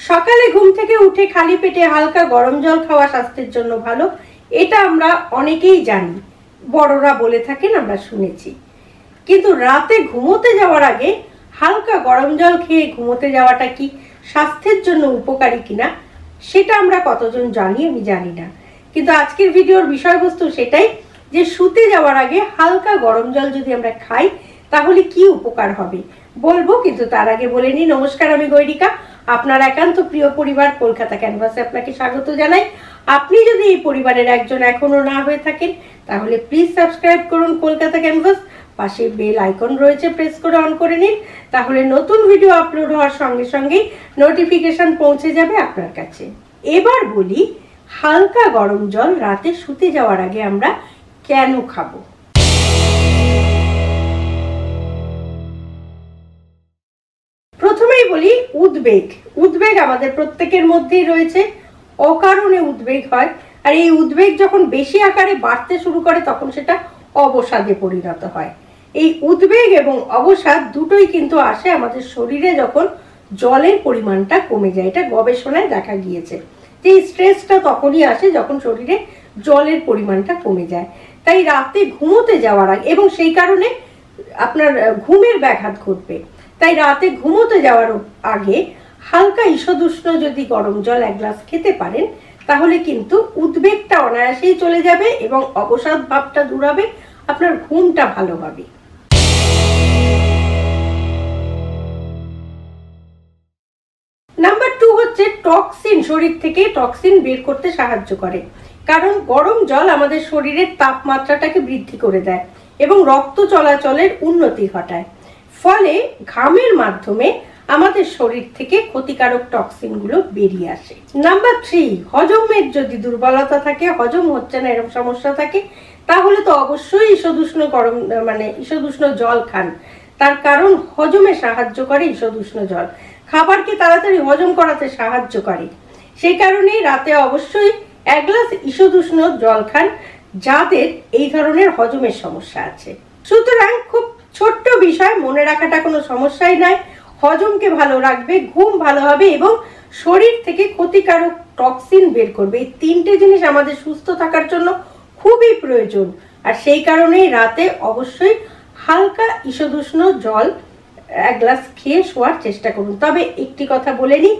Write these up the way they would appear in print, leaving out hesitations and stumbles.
সকালে ঘুম থেকে উঠে খালি পেটে হালকা গরম জল খাওয়া স্বাস্থ্যের জন্য ভালো, এটা আমরা অনেকেই জানি, বড়রা বলে থাকেন, আমরা শুনেছি। কিন্তু রাতে ঘুমোতে যাওয়ার আগে হালকা গরম জল খেয়ে ঘুমোতে যাওয়াটা কি স্বাস্থ্যের জন্য উপকারী কিনা সেটা আমরা কতজন জানি আমি জানি না। কিন্তু আজকের ভিডিওর বিষয়বস্তু সেটাই যে শুতে যাওয়ার আগে হালকা গরম জল যদি আমরা খাই তাহলে কি উপকার হবে বলবো। কিন্তু তার আগে বলে নিই, নমস্কার, আমি গৈরিকা, আপনার একান্ত প্রিয় পরিবার কলকাতা ক্যানভাসে আপনাকে স্বাগত জানাই। আপনি যদি এই পরিবারের একজন এখনো না হয়ে থাকেন তাহলে প্লিজ সাবস্ক্রাইব করুন কলকাতা ক্যানভাস, পাশে বেল আইকন রয়েছে, প্রেস করে অন করে নিন, তাহলে নতুন ভিডিও আপলোড হওয়ার সঙ্গে সঙ্গেই নোটিফিকেশন পৌঁছে যাবে আপনার কাছে। এবার বলি, হালকা গরম জল রাতে শুতে যাওয়ার আগে আমরা কেন খাবো। প্রথমেই বলি, উদ্বেগ আমাদের প্রত্যেকের মধ্যেই রয়েছে, অকারণে উদ্বেগ হয়, আর এই উদ্বেগ যখন বেশি আকারে বাড়তে শুরু করে তখন সেটা অবসাদে পরিণত হয়। এই উদ্বেগ এবং অবসাদ দুটোই কিন্তু আসে আমাদের শরীরে যখন জলের পরিমাণটা কমে যায়। এটা গবেষণায় দেখা গিয়েছে যে এই স্ট্রেসটা তখনই আসে যখন শরীরে জলের পরিমাণটা কমে যায়। তাই রাতে ঘুমোতে যাওয়ার আগে, এবং সেই কারণে আপনার ঘুমের ব্যাঘাত ঘটবে, তাই রাতে ঘুমোতে যাওয়ার আগে হালকা ঈষদুষ্ণ যদি গরম জল এক গ্লাস খেতে পারেন তাহলে কিন্তু উদ্বেগটা অনায়াসেই চলে যাবে এবং অবসাদ ভাবটা দূর হবে, আপনার ঘুমটা ভালো হবে। নাম্বার 2 হচ্ছে টক্সিন, শরীর থেকে টক্সিন বের করতে সাহায্য করে। কারণ গরম জল আমাদের শরীরের তাপমাত্রাটাকে বৃদ্ধি করে দেয় এবং রক্ত চলাচলের উন্নতি ঘটায়, ফলে ঘামের মাধ্যমে আমাদের শরীর থেকে ক্ষতিকারক টক্সিন গুলো বেরিয়ে আসে। নাম্বার 3, হজমের যদি দুর্বলতা থাকে, হজম হচ্ছে না এরকম সমস্যা থাকে, তাহলে তো অবশ্যই ঈষদুষ্ণ জল খান। তার কারণ হজমে সাহায্য করে ঈষদুষ্ণ জল, খাবারকে তাড়াতাড়ি হজম করাতে সাহায্য করে। সেই কারণেই রাতে অবশ্যই এক গ্লাস ঈষদুষ্ণ জল খান যাদের এই ধরনের হজমের সমস্যা আছে। সুতরাং খুব ছোট্ট বিষয়, মনে রাখাটা কোনো সমস্যাই নয়, হজমকে ভালো রাখবে, ঘুম ভালো হবে এবং শরীর থেকে ক্ষতিকারক টক্সিন বের করবে। এই তিনটে জিনিস আমাদের সুস্থ থাকার জন্য খুবই প্রয়োজন, আর সেই কারণেই রাতে অবশ্যই হালকা ঈষদুষ্ণ জল এক গ্লাস খেয়ে শোয়ার চেষ্টা করুন। তবে একটি কথা বলে নিই,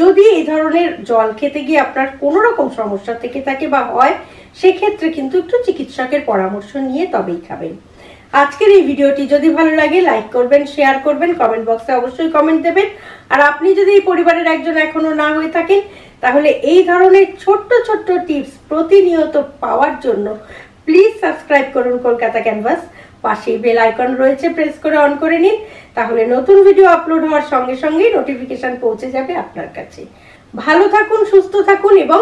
যদি এই ধরনের জল খেতে গিয়ে আপনার কোনো রকম সমস্যা থেকে থাকে বা হয়, সেক্ষেত্রে কিন্তু একটু চিকিৎসকের পরামর্শ নিয়ে তবেই খাবেন। আজকের এই ভিডিওটি যদি ভালো লাগে লাইক করবেন, শেয়ার করবেন, কমেন্ট বক্সে অবশ্যই কমেন্ট দেবেন। আর আপনি যদি এই পরিবারের একজন এখনো না হয়ে থাকেন তাহলে এই ধরনের ছোট্ট ছোট্ট টিপস প্রতিনিয়ত পাওয়ার জন্য প্লিজ সাবস্ক্রাইব করুন কলকাতা ক্যানভাস, পাশেই বেল আইকন রয়েছে, প্রেস করে অন করে নিন, তাহলে নতুন ভিডিও আপলোড হওয়ার সঙ্গে সঙ্গেই নোটিফিকেশন পৌঁছে যাবে আপনার কাছে। ভালো থাকুন, সুস্থ থাকুন, এবং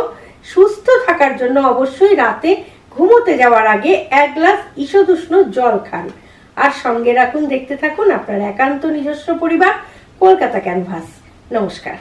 সুস্থ থাকার জন্য অবশ্যই রাতে ঘুমোতে যাওয়ার আগে এক গ্লাস ঈষদুষ্ণ জল খান। আর সঙ্গে রাখুন, দেখতে থাকুন আপনার একান্ত নিজস্ব পরিবার কলকাতা ক্যানভাস। নমস্কার।